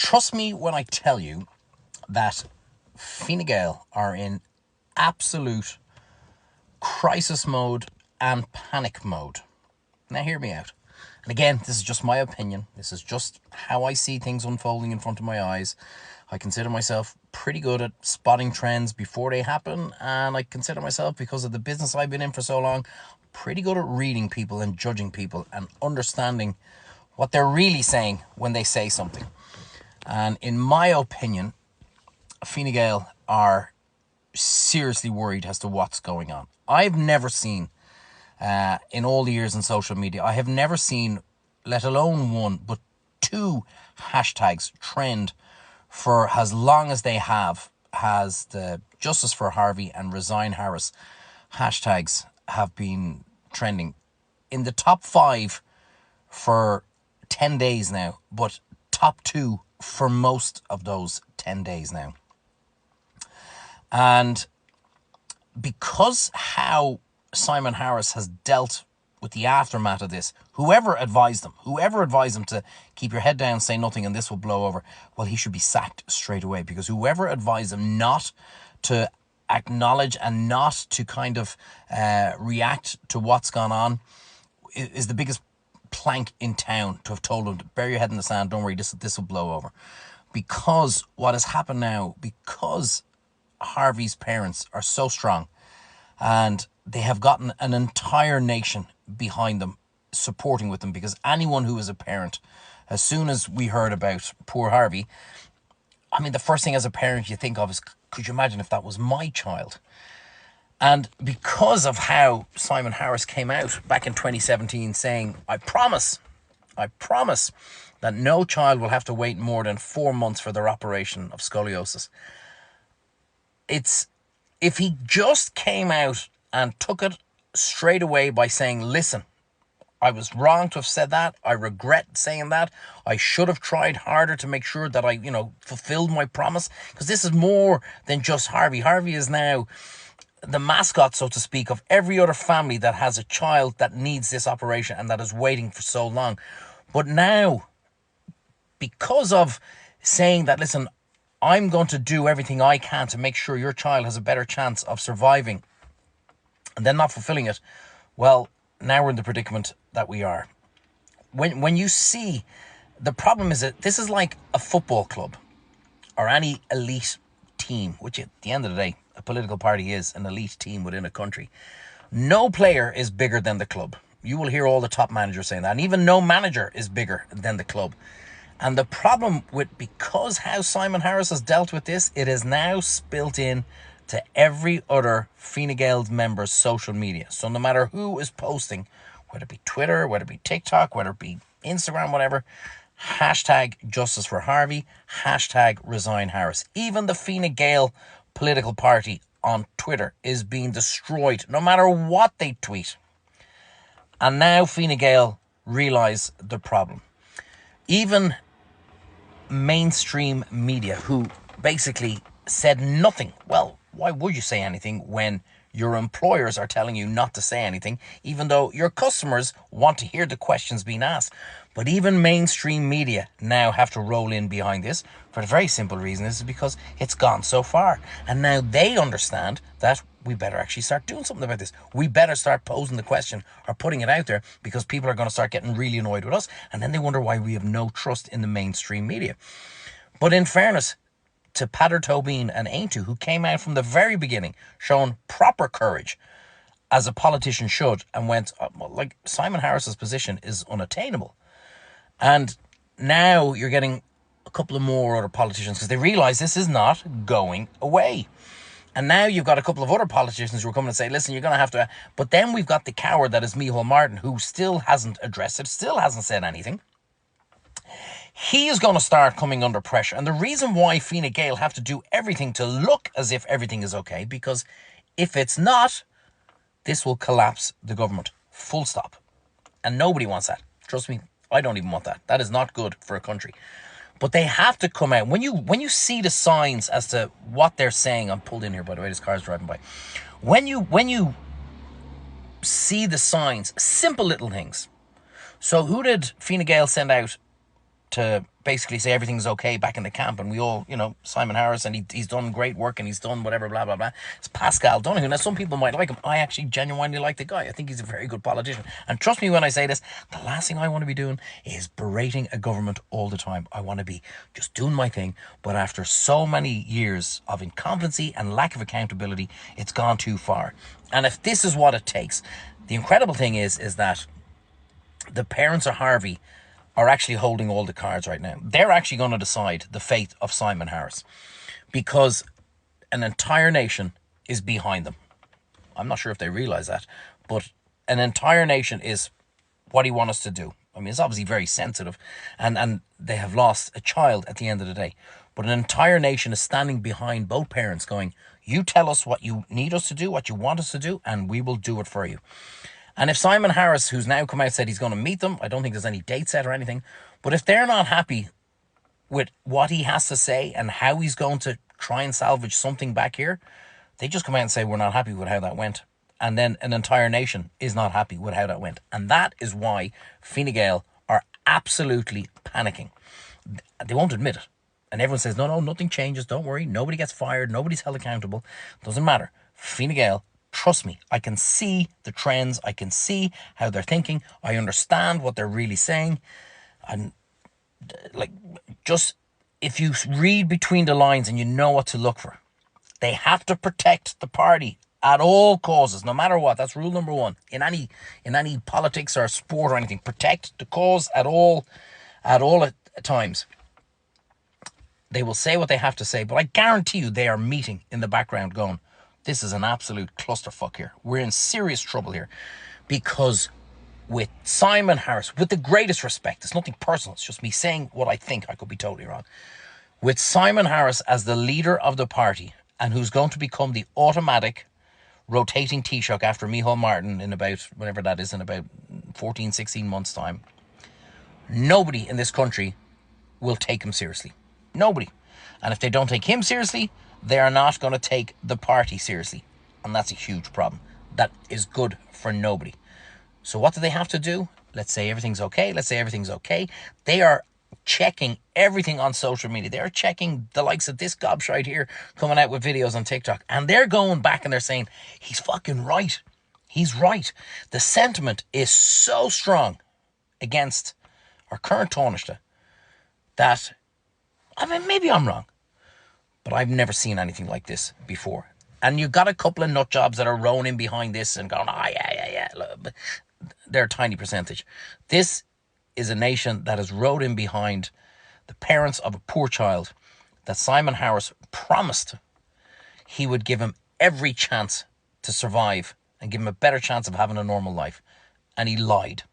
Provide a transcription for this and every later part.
Trust me when I tell you that Fine Gael are in absolute crisis mode and panic mode. Now hear me out. And again, this is just my opinion. This is just how I see things unfolding in front of my eyes. I consider myself pretty good at spotting trends before they happen, and I consider myself, because of the business I've been in for so long, pretty good at reading people and judging people and understanding what they're really saying when they say something. And in my opinion, Fine Gael are seriously worried as to what's going on. I've never seen, in all the years in social media, I have never seen, let alone one, but two hashtags trend for as long as they have. Has the Justice for Harvey and Resign Harris hashtags have been trending in the top 5 for 10 days now, but top 2 for most of those 10 days now. And because how Simon Harris has dealt with the aftermath of this, whoever advised them to keep your head down, say nothing, and this will blow over, well, he should be sacked straight away, because whoever advised him not to acknowledge and not to kind of react to what's gone on is the biggest plank in town to have told him to bury your head in the sand, don't worry, this will blow over. Because what has happened now, because Harvey's parents are so strong and they have gotten an entire nation behind them, supporting with them, because anyone who is a parent, as soon as we heard about poor Harvey, I mean, the first thing as a parent you think of is, could you imagine if that was my child? And because of how Simon Harris came out back in 2017 saying, I promise that no child will have to wait more than 4 months for their operation of scoliosis. If he just came out and took it straight away by saying, listen, I was wrong to have said that. I regret saying that. I should have tried harder to make sure that I, fulfilled my promise. Because this is more than just Harvey. Harvey is now the mascot, so to speak, of every other family that has a child that needs this operation and that is waiting for so long. But now, because of saying that, listen, I'm going to do everything I can to make sure your child has a better chance of surviving, and then not fulfilling it, well, now we're in the predicament that we are. When you see, the problem is that this is like a football club or any elite team, which at the end of the day, a political party is an elite team within a country. No player is bigger than the club. You will hear all the top managers saying that, and even no manager is bigger than the club. And the problem because how Simon Harris has dealt with this, it is now spilt in to every other Fine Gael member's social media. So no matter who is posting, whether it be Twitter, whether it be TikTok, whether it be Instagram, whatever, hashtag Justice for Harvey, hashtag Resign Harris. Even the Fine Gael political party on Twitter is being destroyed, no matter what they tweet. And now Fine Gael realise the problem. Even mainstream media, who basically said nothing. Well, why would you say anything when your employers are telling you not to say anything, even though your customers want to hear the questions being asked? But even mainstream media now have to roll in behind this for the very simple reason is because it's gone so far. And now they understand that we better actually start doing something about this. We better start posing the question or putting it out there, because people are going to start getting really annoyed with us. And then they wonder why we have no trust in the mainstream media. But in fairness to Pater Tobin and Aintu, who came out from the very beginning, showing proper courage, as a politician should, and went, like, Simon Harris's position is unattainable. And now you're getting a couple of more other politicians, because they realise this is not going away. And now you've got a couple of other politicians who are coming and say, listen, you're going to have to... But then we've got the coward that is Micheál Martin, who still hasn't addressed it, still hasn't said anything. He is going to start coming under pressure. And the reason why Fine Gael have to do everything to look as if everything is okay, because if it's not, this will collapse the government. Full stop. And nobody wants that. Trust me, I don't even want that. That is not good for a country. But they have to come out. When you see the signs as to what they're saying, I'm pulled in here, by the way, this car's driving by. When you see the signs, simple little things. So who did Fine Gael send out to basically say everything's okay back in the camp, and we all, Simon Harris, and he's done great work, and he's done whatever, blah blah blah. It's Pascal Donoghue. Now some people might like him. I actually genuinely like the guy. I think he's a very good politician. And trust me when I say this, the last thing I want to be doing is berating a government all the time. I want to be just doing my thing. But after so many years of incompetency and lack of accountability, it's gone too far. And if this is what it takes, the incredible thing is that the parents of Harvey are actually holding all the cards right now. They're actually going to decide the fate of Simon Harris because an entire nation is behind them. I'm not sure if they realize that, but an entire nation is what he wants us to do. I mean, it's obviously very sensitive, and they have lost a child at the end of the day. But an entire nation is standing behind both parents going, you tell us what you need us to do, what you want us to do, and we will do it for you. And if Simon Harris, who's now come out, said he's going to meet them, I don't think there's any date set or anything, but if they're not happy with what he has to say and how he's going to try and salvage something back here, they just come out and say, we're not happy with how that went. And then an entire nation is not happy with how that went. And that is why Fine Gael are absolutely panicking. They won't admit it. And everyone says, no, nothing changes. Don't worry. Nobody gets fired. Nobody's held accountable. Doesn't matter. Fine Gael, trust me, I can see the trends. I can see how they're thinking. I understand what they're really saying. And just if you read between the lines and you know what to look for, they have to protect the party at all causes, no matter what. That's rule number one. In any politics or sport or anything, protect the cause at all times. They will say what they have to say, but I guarantee you they are meeting in the background going, this is an absolute clusterfuck here. We're in serious trouble here. Because with Simon Harris, with the greatest respect, it's nothing personal, it's just me saying what I think. I could be totally wrong. With Simon Harris as the leader of the party, and who's going to become the automatic rotating Taoiseach after Micheál Martin in about, whenever that is, in about 14, 16 months' time, nobody in this country will take him seriously. Nobody. And if they don't take him seriously, they are not going to take the party seriously. And that's a huge problem. That is good for nobody. So what do they have to do? Let's say everything's okay. Let's say everything's okay. They are checking everything on social media. They're checking the likes of this gobshite here coming out with videos on TikTok. And they're going back and they're saying, he's fucking right. He's right. The sentiment is so strong against our current Taoiseach that, I mean, maybe I'm wrong, but I've never seen anything like this before. And you've got a couple of nut jobs that are rowing in behind this and going, yeah. But they're a tiny percentage. This is a nation that has rowed in behind the parents of a poor child that Simon Harris promised he would give him every chance to survive and give him a better chance of having a normal life. And he lied.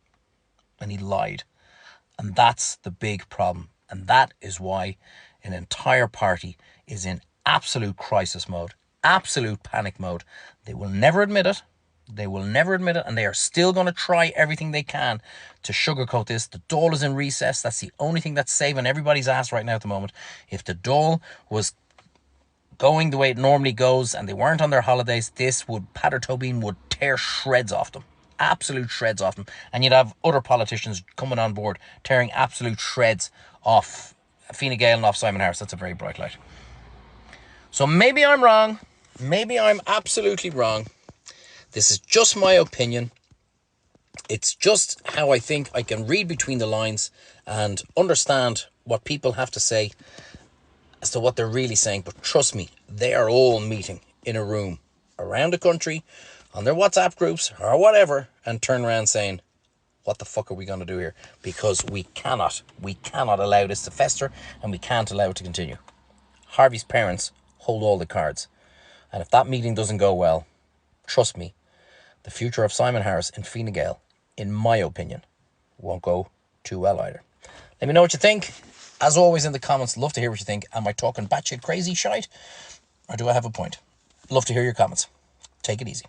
And that's the big problem. And that is why an entire party is in absolute crisis mode, absolute panic mode. They will never admit it. And they are still going to try everything they can to sugarcoat this. The Dáil is in recess. That's the only thing that's saving everybody's ass right now at the moment. If the Dáil was going the way it normally goes and they weren't on their holidays, Pater Tobin would tear shreds off them. Absolute shreds off them. And you'd have other politicians coming on board tearing absolute shreds off Fine Gael and off Simon Harris. That's a very bright light. So maybe I'm wrong. Maybe I'm absolutely wrong. This is just my opinion. It's just how I think. I can read between the lines and understand what people have to say as to what they're really saying. But trust me, they are all meeting in a room around the country on their WhatsApp groups or whatever and turn around saying, what the fuck are we going to do here? Because we cannot allow this to fester, and we can't allow it to continue. Harvey's parents hold all the cards. And if that meeting doesn't go well, trust me, the future of Simon Harris and Fine Gael, in my opinion, won't go too well either. Let me know what you think. As always in the comments, love to hear what you think. Am I talking batshit crazy shite? Or do I have a point? Love to hear your comments. Take it easy.